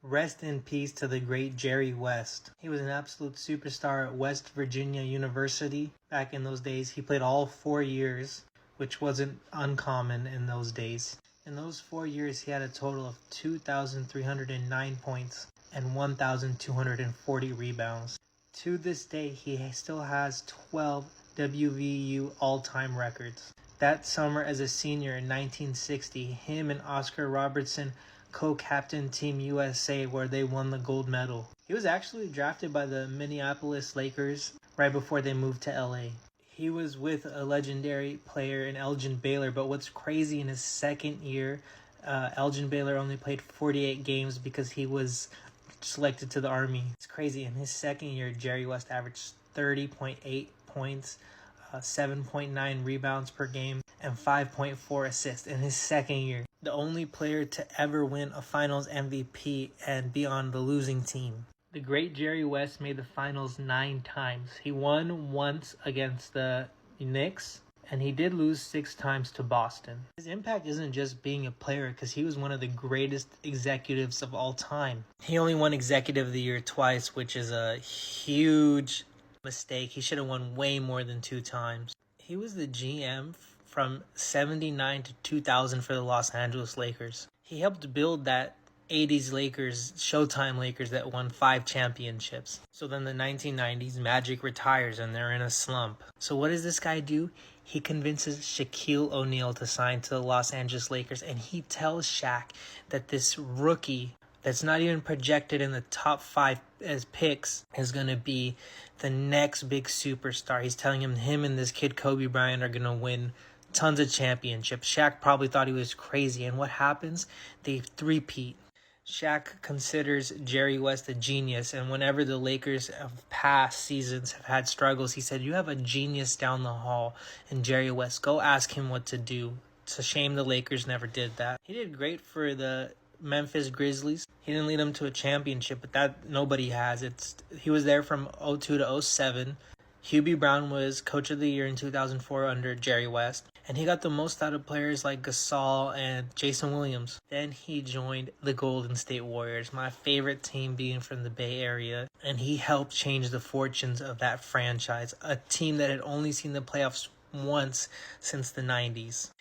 Rest in peace to the great Jerry West. He was an absolute superstar at West Virginia University. Back in those days, he played all 4 years, which wasn't uncommon in those days. In those 4 years, he had a total of 2,309 points and 1,240 rebounds. To this day, he still has 12 WVU all-time records. That summer as a senior in 1960, him and Oscar Robertson co-captained Team USA where they won the gold medal. He was actually drafted by the Minneapolis Lakers right before they moved to LA. He was with a legendary player in Elgin Baylor, but what's crazy, in his second year, Elgin Baylor only played 48 games because he was selected to the Army. It's crazy. In his second year, Jerry West averaged 30.8 points, 7.9 rebounds per game, and 5.4 assists in his second year. The only player to ever win a finals MVP and be on the losing team. The great Jerry West made the finals 9 times. He won once against the Knicks, and he did lose 6 times to Boston. His impact isn't just being a player, because he was one of the greatest executives of all time. He only won Executive of the Year twice, which is a huge mistake. He should have won way more than 2 times. He was the GM from 79 to 2000 for the Los Angeles Lakers. He helped build that 80s Lakers, Showtime Lakers that won 5 championships. So then the 1990s, Magic retires and they're in a slump. So what does this guy do? He convinces Shaquille O'Neal to sign to the Los Angeles Lakers, and he tells Shaq that this rookie that's not even projected in the top 5 as picks is going to be the next big superstar. He's telling him and this kid Kobe Bryant are going to win tons of championships. Shaq probably thought he was crazy, and what happens? They three-peat. Shaq considers Jerry West a genius, and whenever the Lakers of past seasons have had struggles, he said, "You have a genius down the hall in Jerry West. Go ask him what to do." It's a shame the Lakers never did that. He did great for the Memphis Grizzlies. He didn't lead them to a championship, but that nobody has. He was there from 02 to 07. Hubie Brown was Coach of the Year in 2004 under Jerry West, and he got the most out of players like Gasol and Jason Williams. Then he joined the Golden State Warriors, my favorite team being from the Bay Area, and he helped change the fortunes of that franchise, a team that had only seen the playoffs once since the 90s.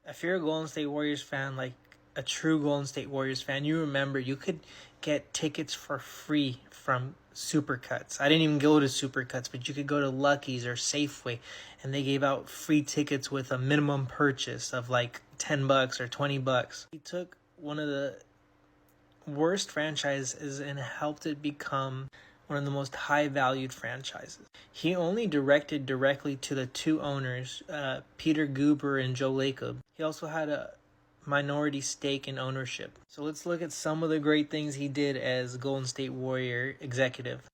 If you're a Golden State Warriors fan, like a true Golden State Warriors fan, you remember you could get tickets for free from Supercuts. I didn't even go to Supercuts, but you could go to Lucky's or Safeway, and they gave out free tickets with a minimum purchase of like $10 or $20. He took one of the worst franchises and helped it become one of the most high-valued franchises. He only directed directly to the 2 owners, Peter Guber and Joe Lacob. He also had a minority stake in ownership. So let's look at some of the great things he did as Golden State Warrior executive.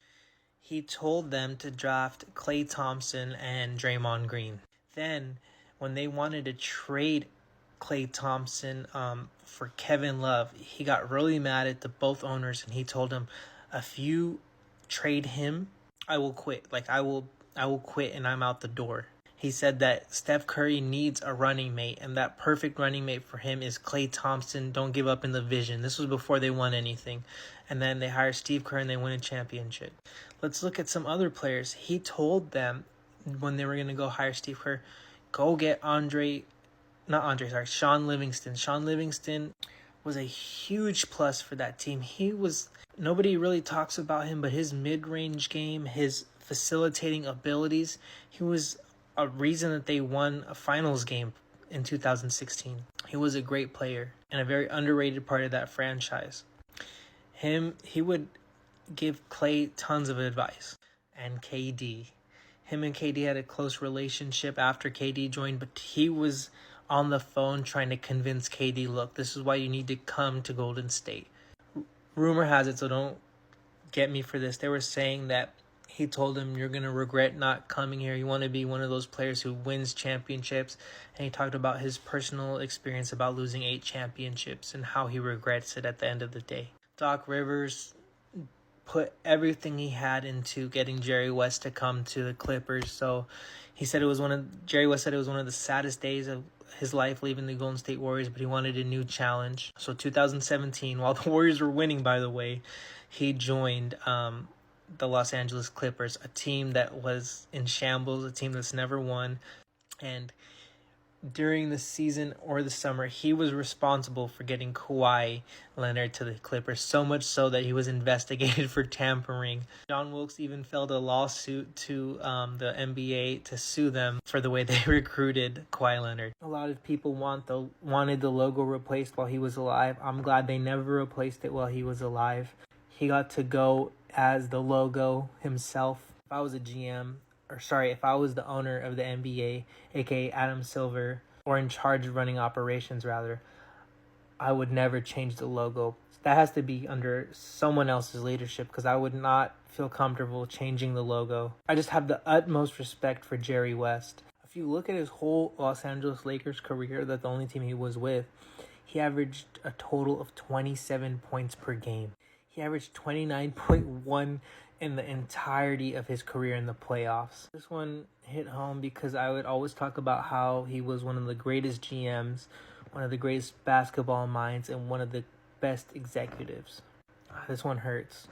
He told them to draft Klay Thompson and Draymond Green. Then, when they wanted to trade Klay Thompson for Kevin Love, he got really mad at the both owners, and he told them, "If you trade him, I will quit. I will quit, and I'm out the door." He said that Steph Curry needs a running mate, and that perfect running mate for him is Klay Thompson. Don't give up in the vision. This was before they won anything. And then they hire Steve Kerr and they win a championship. Let's look at some other players. He told them when they were going to go hire Steve Kerr, go get Sean Livingston. Sean Livingston was a huge plus for that team. Nobody really talks about him, but his mid-range game, his facilitating abilities, he was a reason that they won a finals game in 2016. He was a great player and a very underrated part of that franchise. He would give Klay tons of advice, and KD. Him and KD had a close relationship after KD joined, but he was on the phone trying to convince KD, look, this is why you need to come to Golden State. Rumor has it, so don't get me for this, they were saying that he told him, you're going to regret not coming here. You want to be one of those players who wins championships. And he talked about his personal experience about losing 8 championships and how he regrets it at the end of the day. Doc Rivers put everything he had into getting Jerry West to come to the Clippers. So Jerry West said it was one of the saddest days of his life leaving the Golden State Warriors, but he wanted a new challenge. So 2017, while the Warriors were winning, by the way, he joined the Los Angeles Clippers, a team that was in shambles, a team that's never won. And during the season or the summer, he was responsible for getting Kawhi Leonard to the Clippers, so much so that he was investigated for tampering. John Wilkes even filed a lawsuit to the NBA to sue them for the way they recruited Kawhi Leonard. A lot of people wanted the logo replaced while he was alive. I'm glad they never replaced it while he was alive. He got to go as the logo himself. If I was a GM, if I was the owner of the NBA, aka Adam Silver, or in charge of running operations rather, I would never change the logo. That has to be under someone else's leadership, because I would not feel comfortable changing the logo. I just have the utmost respect for Jerry West. If you look at his whole Los Angeles Lakers career, that's the only team he was with, he averaged a total of 27 points per game. He averaged 29.1 in the entirety of his career in the playoffs. This one hit home because I would always talk about how he was one of the greatest GMs, one of the greatest basketball minds, and one of the best executives. This one hurts.